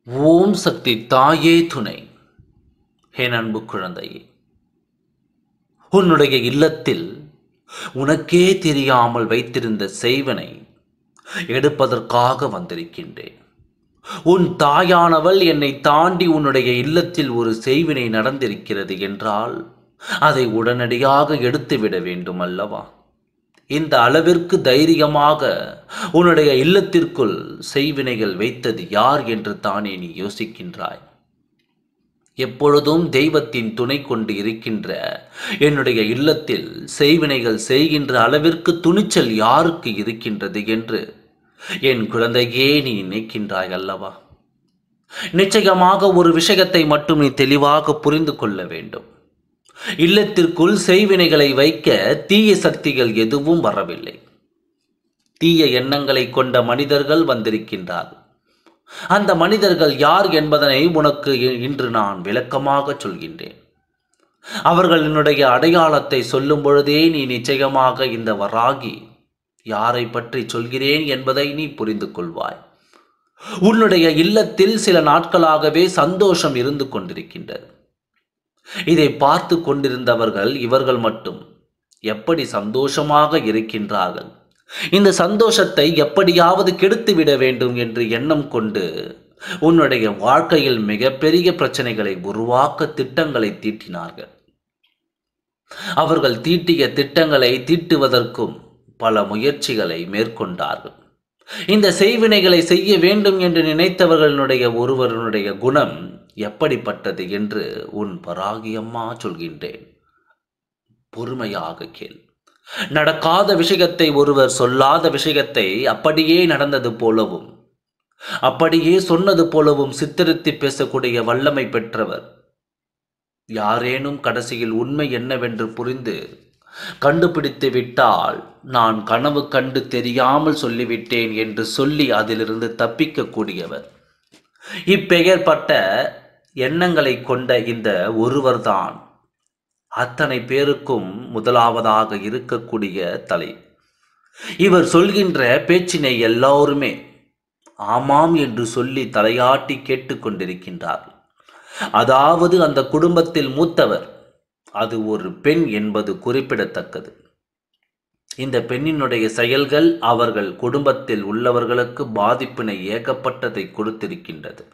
ஓம் சக்தி தாயே துணை. என் அன்பு குழந்தையே, உன்னுடைய இல்லத்தில் உனக்கே தெரியாமல் வைத்திருந்த செய்வனை எடுப்பதற்காக வந்திருக்கின்றேன். உன் தாயானவள் என்னை தாண்டி உன்னுடைய இல்லத்தில் ஒரு செய்வினை நடந்திருக்கிறது என்றால் அதை உடனடியாக எடுத்துவிட வேண்டும் அல்லவா? இந்த அளவிற்கு தைரியமாக உன்னுடைய இல்லத்திற்குள் செய்வினைகள் வைத்தது யார் என்று தானே நீ யோசிக்கின்றாய். எப்பொழுதும் தெய்வத்தின் துணை கொண்டு இருக்கின்ற என்னுடைய இல்லத்தில் செய்வினைகள் செய்கின்ற அளவிற்கு துணிச்சல் யாருக்கு இருக்கின்றது என்று என் குழந்தையே நீ நினைக்கின்றாய் அல்லவா? நிச்சயமாக ஒரு விஷயத்தை மட்டும் நீ தெளிவாக புரிந்து கொள்ள வேண்டும். இல்லத்திற்குள் செய்வினைகளை வைக்க தீய சக்திகள் எதுவும் வரவில்லை. தீய எண்ணங்களை கொண்ட மனிதர்கள் வந்திருக்கின்றார்கள். அந்த மனிதர்கள் யார் என்பதனை உனக்கு இன்று நான் விளக்கமாக சொல்கின்றேன். அவர்களினுடைய அடையாளத்தை சொல்லும் பொழுதே நீ நிச்சயமாக இந்த வராகி யாரை பற்றி சொல்கிறேன் என்பதை நீ புரிந்து கொள்வாய். உன்னுடைய இல்லத்தில் சில நாட்களாகவே சந்தோஷம் இருந்து கொண்டிருக்கின்றது. இதை பார்த்து கொண்டிருந்தவர்கள் இவர்கள் மட்டும் எப்படி சந்தோஷமாக இருக்கின்றார்கள், இந்த சந்தோஷத்தை எப்படியாவது கெடுத்துவிட வேண்டும் என்று எண்ணம் கொண்டு உன்னுடைய வாழ்க்கையில் மிகப்பெரிய பிரச்சனைகளை உருவாக்க திட்டங்களை தீட்டினார்கள். அவர்கள் தீட்டிய திட்டங்களை தீட்டுவதற்கும் பல முயற்சிகளை மேற்கொண்டார்கள். இந்த செய்வினைகளை செய்ய வேண்டும் என்று நினைத்தவர்களுடைய ஒருவருடைய குணம் எப்படிப்பட்டது என்று உன் வராகியம்மா சொல்கின்றேன். பொறுமையாக கேள். நடக்காத விஷயத்தை ஒருவர் சொல்லாத விஷயத்தை அப்படியே நடந்தது போலவும் அப்படியே சொன்னது போலவும் சித்தரித்து பேசக்கூடிய வல்லமை பெற்றவர். யாரேனும் கடைசியில் உண்மை என்னவென்று புரிந்து கண்டுபிடித்து விட்டால் நான் கனவு கண்டு தெரியாமல் சொல்லிவிட்டேன் என்று சொல்லி அதிலிருந்து தப்பிக்கக்கூடியவர். இப்பெயர்பட்ட எண்ணங்களை கொண்ட இந்த ஒருவர்தான் அத்தனை பேருக்கும் முதலாவதாக இருக்கக்கூடிய தலை. இவர் சொல்கின்ற பேச்சினை எல்லோருமே ஆமாம் என்று சொல்லி தலையாட்டி கேட்டுக்கொண்டிருக்கின்றார்கள். அதாவது அந்த குடும்பத்தில் மூத்தவர், அது ஒரு பெண் என்பது குறிப்பிடத்தக்கது. இந்த பெண்ணினுடைய செயல்கள் அவர்கள் குடும்பத்தில் உள்ளவர்களுக்கு பாதிப்பினை ஏகப்பட்டதை கொடுத்திருக்கின்றது.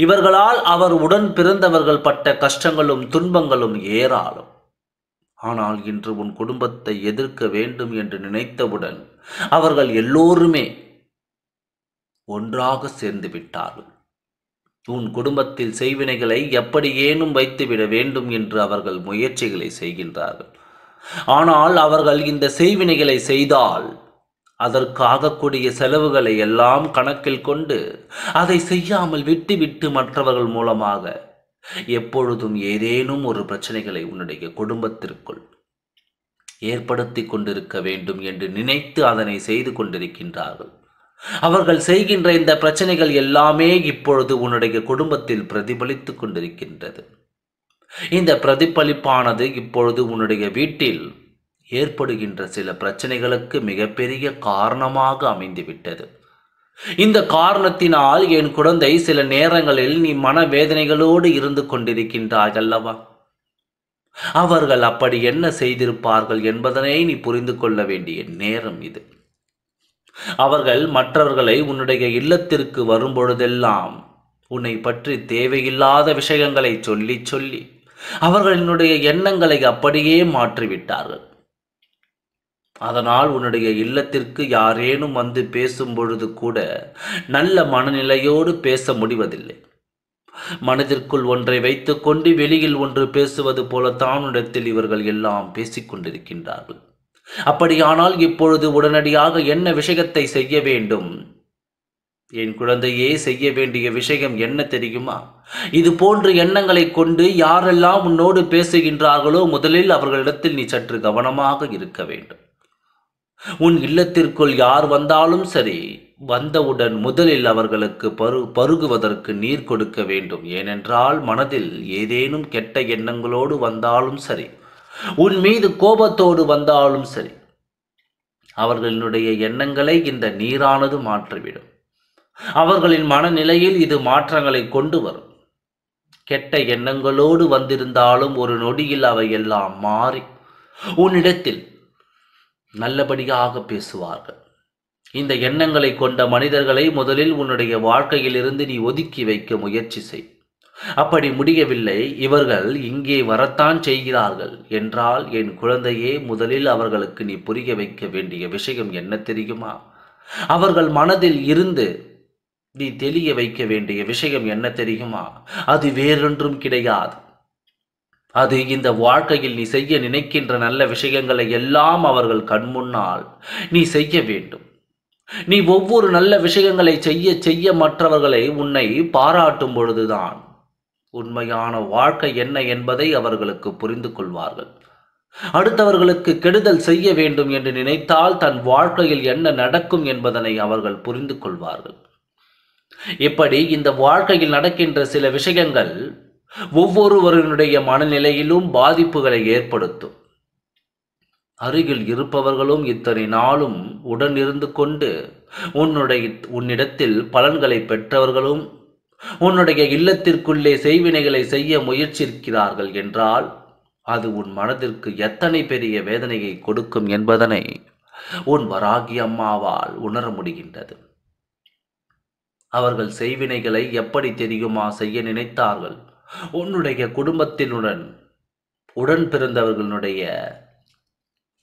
இவர்களால் அவர் உடன் பிறந்தவர்கள் பட்ட கஷ்டங்களும் துன்பங்களும் ஏராளம். ஆனால் இன்று உன் குடும்பத்தை எதிர்க்க வேண்டும் என்று நினைத்தவுடன் அவர்கள் எல்லோருமே ஒன்றாக சேர்ந்து விட்டார்கள். உன் குடும்பத்தில் செய்வினைகளை எப்படி ஏனும் வைத்துவிட வேண்டும் என்று அவர்கள் முயற்சிகளை செய்கின்றார்கள். ஆனால் அவர்கள் இந்த செய்வினைகளை செய்தால் அதற்கு ஆகக்கூடிய செலவுகளை எல்லாம் கணக்கில் கொண்டு அதை செய்யாமல் விட்டு மற்றவர்கள் மூலமாக எப்பொழுதும் ஏதேனும் ஒரு பிரச்சனைகளை உன்னுடைய குடும்பத்திற்குள் ஏற்படுத்தி கொண்டிருக்க வேண்டும் என்று நினைத்து அதனை செய்து கொண்டிருக்கின்றார்கள். அவர்கள் செய்கின்ற இந்த பிரச்சனைகள் எல்லாமே இப்பொழுது உன்னுடைய குடும்பத்தில் பிரதிபலித்து கொண்டிருக்கின்றது. இந்த பிரதிபலிப்பானது இப்பொழுது உன்னுடைய வீட்டில் ஏற்படுகின்ற சில பிரச்சனைகளுக்கு மிகப்பெரிய காரணமாக அமைந்துவிட்டது. இந்த காரணத்தினால் என் குழந்தை சில நேரங்களில் நீ மனவேதனைகளோடு இருந்து கொண்டிருக்கின்றாய் அல்லவா? அவர்கள் அப்படி என்ன செய்திருப்பார்கள் என்பதனை நீ புரிந்து கொள்ள வேண்டிய நேரம் இது. அவர்கள் மற்றவர்களை உன்னுடைய இல்லத்திற்கு வரும்பொழுதெல்லாம் உன்னை பற்றி தேவையில்லாத விஷயங்களை சொல்லி சொல்லி அவர்களினுடைய எண்ணங்களை அப்படியே மாற்றிவிட்டார்கள். அதனால் உன்னுடைய இல்லத்திற்கு யாரேனும் வந்து பேசும் பொழுது கூட நல்ல மனநிலையோடு பேச முடிவதில்லை. மனதிற்குள் ஒன்றை வைத்துக்கொண்டு வெளியில் ஒன்று பேசுவது போலத்தான் இடத்தில் இவர்கள் எல்லாம் பேசிக்கொண்டிருக்கின்றார்கள். அப்படியானால் இப்பொழுது உடனடியாக என்ன விஷயத்தை செய்ய வேண்டும்? என் குழந்தையே, செய்ய வேண்டிய விஷயம் என்ன தெரியுமா? இது போன்ற எண்ணங்களை கொண்டு யாரெல்லாம் உன்னோடு பேசுகின்றார்களோ முதலில் அவர்களிடத்தில் நீ சற்று கவனமாக இருக்க வேண்டும். உன் இல்லத்திற்குள் யார் வந்தாலும் சரி, வந்தவுடன் முதலில் அவர்களுக்கு பருகுவதற்கு நீர் கொடுக்க வேண்டும். ஏனென்றால் மனதில் ஏதேனும் கெட்ட எண்ணங்களோடு வந்தாலும் சரி, உன் மீது கோபத்தோடு வந்தாலும் சரி, அவர்களுடைய எண்ணங்களை இந்த நீரானது மாற்றிவிடும். அவர்களின் மனநிலையில் இது மாற்றங்களை கொண்டு வரும். கெட்ட எண்ணங்களோடு வந்திருந்தாலும் ஒரு நொடியில் அவை எல்லாம் மாறி உன்னிடத்தில் நல்லபடியாக பேசுவார்கள். இந்த எண்ணங்களை கொண்ட மனிதர்களை முதலில் உன்னுடைய வாழ்க்கையிலிருந்து நீ ஒதுக்கி வைக்க முயற்சி செய். அப்படி முடியவில்லை, இவர்கள் இங்கே வரத்தான் செய்கிறார்கள் என்றால், என் குழந்தையே, முதலில் அவர்களுக்கு நீ புரிய வைக்க வேண்டிய விஷயம் என்ன தெரியுமா? அவர்கள் மனதில் இருந்து நீ தெளிய வைக்க வேண்டிய விஷயம் என்ன தெரியுமா? அது வேறொன்றும் கிடையாது. அது இந்த வாழ்க்கையில் நீ செய்ய நினைக்கின்ற நல்ல விஷயங்களை எல்லாம் அவர்கள் கண்முன்னால் நீ செய்ய வேண்டும். நீ ஒவ்வொரு நல்ல விஷயங்களை செய்ய செய்ய மற்றவர்களை உன்னை பாராட்டும் பொழுதுதான் உண்மையான வாழ்க்கை என்ன என்பதை அவர்களுக்கு புரிந்து கொள்வார்கள். அடுத்தவர்களுக்கு கெடுதல் செய்ய வேண்டும் என்று நினைத்தால் தன் வாழ்க்கையில் என்ன நடக்கும் என்பதனை அவர்கள் புரிந்து கொள்வார்கள். இப்படி இந்த வாழ்க்கையில் நடக்கின்ற சில விஷயங்கள் ஒவ்வொருவருடைய மனநிலையிலும் பாதிப்புகளை ஏற்படுத்தும். அருகில் இருப்பவர்களும் இத்தனை நாளும் உடன் இருந்து கொண்டு உன்னிடத்தில் பலன்களை பெற்றவர்களும் உன்னுடைய இல்லத்திற்குள்ளே செய்வினைகளை செய்ய முயற்சிக்கிறார்கள் என்றால் அது உன் மனதிற்கு எத்தனை பெரிய வேதனையை கொடுக்கும் என்பதனை உன் வராகி அம்மாவால் உணர முடிகின்றது. அவர்கள் செய்வினைகளை எப்படி தெரியுமா செய்ய நினைத்தார்கள்? உன்னுடைய குடும்பத்தினுடன் உடன் பிறந்தவர்களுடைய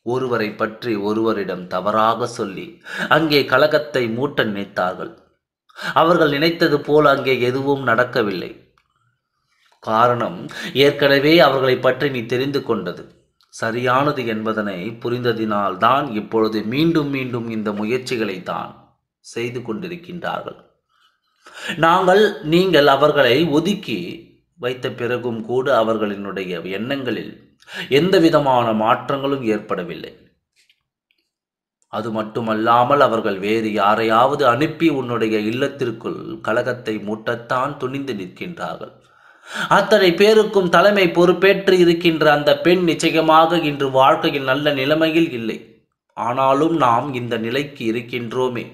ஒருவரை பற்றி ஒருவரிடம் தவறாக சொல்லி அங்கே கலகத்தை மூட்ட நினைத்தார்கள். அவர்கள் நினைத்தது போல் அங்கே எதுவும் நடக்கவில்லை. காரணம், ஏற்கனவே அவர்களை பற்றி நீ தெரிந்து கொண்டது சரியானது என்பதனை புரிந்ததினால்தான் இப்பொழுது மீண்டும் மீண்டும் இந்த முயற்சிகளை தான் செய்து கொண்டிருக்கின்றார்கள். நீங்கள் அவர்களை ஒதுக்கி வைத்த பிறகும் கூட அவர்களினுடைய எண்ணங்களில் எந்த விதமான மாற்றங்களும் ஏற்படவில்லை. அது மட்டுமல்லாமல் அவர்கள் வேறு யாரையாவது அனுப்பி உன்னுடைய இல்லத்திற்குள் கலகத்தை மூட்டத்தான் துணிந்து நிற்கின்றார்கள். அத்தனை பேருக்கும் தலைமை பொறுப்பேற்று இருக்கின்ற அந்த பெண் நிச்சயமாக இன்று வாழ்க்கையில் நல்ல நிலைமையில் இல்லை. ஆனாலும் நாம் இந்த நிலைக்கு இருக்கின்றோமே,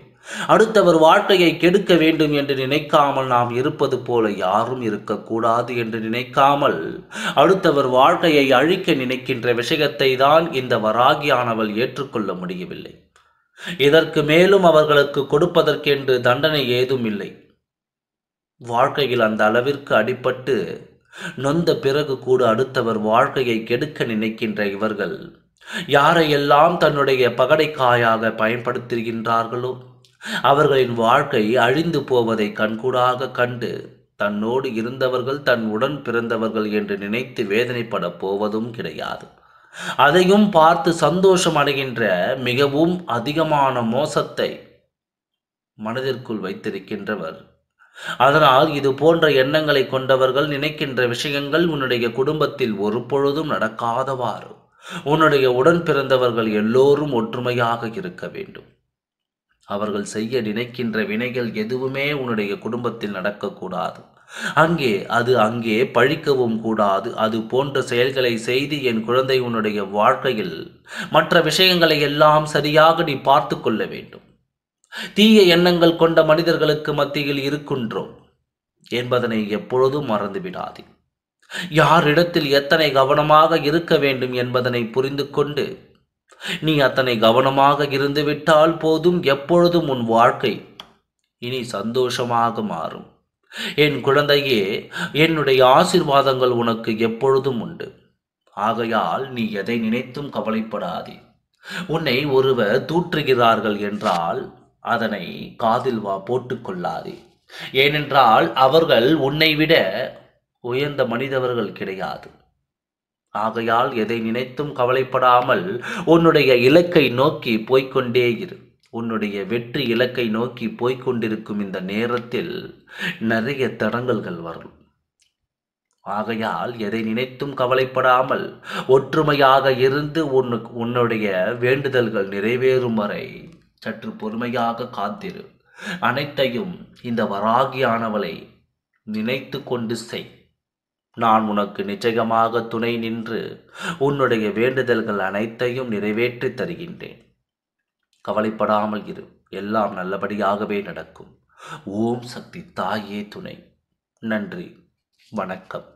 அடுத்தவர் வாழ்க்கையை கெடுக்க வேண்டும் என்று நினைக்காமல் நாம் இருப்பது போல யாரும் இருக்கக்கூடாது என்று நினைக்காமல் அடுத்தவர் வாழ்க்கையை அழிக்க நினைக்கின்ற விஷயத்தை தான் இந்த வராகியானவள் ஏற்றுக்கொள்ள முடியவில்லை. இதற்கு மேலும் அவர்களுக்கு கொடுப்பதற்கென்று தண்டனை ஏதும் இல்லை. வாழ்க்கையில் அந்த அளவிற்கு அடிபட்டு நொந்த பிறகு கூட அடுத்தவர் வாழ்க்கையை கெடுக்க நினைக்கின்ற இவர்கள் யாரையெல்லாம் தன்னுடைய பகடைக்காயாக பயன்படுத்துகின்றார்களோ அவர்களின் வாழ்க்கை அழிந்து போவதை கண்கூடாக கண்டு தன்னோடு இருந்தவர்கள் தன் உடன் பிறந்தவர்கள் என்று நினைத்து வேதனைப்பட போவதும் கிடையாது. அதையும் பார்த்து சந்தோஷம் அடைகின்ற மிகவும் அதிகமான மோசத்தை மனதிற்குள் வைத்திருக்கின்றவர். அதனால் இது போன்ற எண்ணங்களை கொண்டவர்கள் நினைக்கின்ற விஷயங்கள் உன்னுடைய குடும்பத்தில் ஒரு பொழுதும் நடக்காதவாறு உன்னுடைய உடன் பிறந்தவர்கள் எல்லோரும் ஒற்றுமையாக இருக்க வேண்டும். அவர்கள் செய்ய நினைக்கின்ற வினைகள் எதுவுமே உன்னுடைய குடும்பத்தில் நடக்கக்கூடாது. அங்கே பழிக்கவும் கூடாது. அது போன்ற செயல்களை செய்து என் குழந்தை உன்னுடைய வாழ்க்கையில் மற்ற விஷயங்களை எல்லாம் சரியாக நீ பார்த்து கொள்ள வேண்டும். தீய எண்ணங்கள் கொண்ட மனிதர்களுக்கு மத்தியில் இருக்கின்றோம் என்பதனை எப்பொழுதும் மறந்துவிடாதே. யாரிடத்தில் எத்தனை கவனமாக இருக்க வேண்டும் என்பதனை புரிந்து கொண்டு நீ அத்தனை கவனமாக இருந்துவிட்டால் போதும். எப்பொழுதும் உன் வாழ்க்கை இனி சந்தோஷமாக மாறும். என் குழந்தையே, என்னுடைய ஆசீர்வாதங்கள் உனக்கு எப்பொழுதும் உண்டு. ஆகையால் நீ எதை நினைத்தும் கவலைப்படாதே. உன்னை ஒருவர் தூற்றுகிறார்கள் என்றால் அதனை காதில் போட்டுக்கொள்ளாதே. ஏனென்றால் அவர்கள் உன்னை விட உயர்ந்த மனிதர்கள் கிடையாது. ஆகையால் எதை நினைத்தும் கவலைப்படாமல் உன்னுடைய இலக்கை நோக்கி போய்கொண்டே இரு. உன்னுடைய வெற்றி இலக்கை நோக்கி போய்கொண்டிருக்கும் இந்த நேரத்தில் நிறைய தடங்கல்கள் வரும். ஆகையால் எதை நினைத்தும் கவலைப்படாமல் ஒற்றுமையாக இருந்து உன்னுடைய வேண்டுதல்கள் நிறைவேறும் வரை சற்று பொறுமையாக காத்திரு. அனைத்தையும் இந்த வராகியானவளை நினைத்து கொண்டு செய். நான் உனக்கு நிச்சயமாக துணை நின்று உன்னுடைய வேண்டுதல்கள் அனைத்தையும் நிறைவேற்றி தருகின்றேன். கவலைப்படாமல் இரு, எல்லாம் நல்லபடியாகவே நடக்கும். ஓம் சக்தி தாயே துணை. நன்றி, வணக்கம்.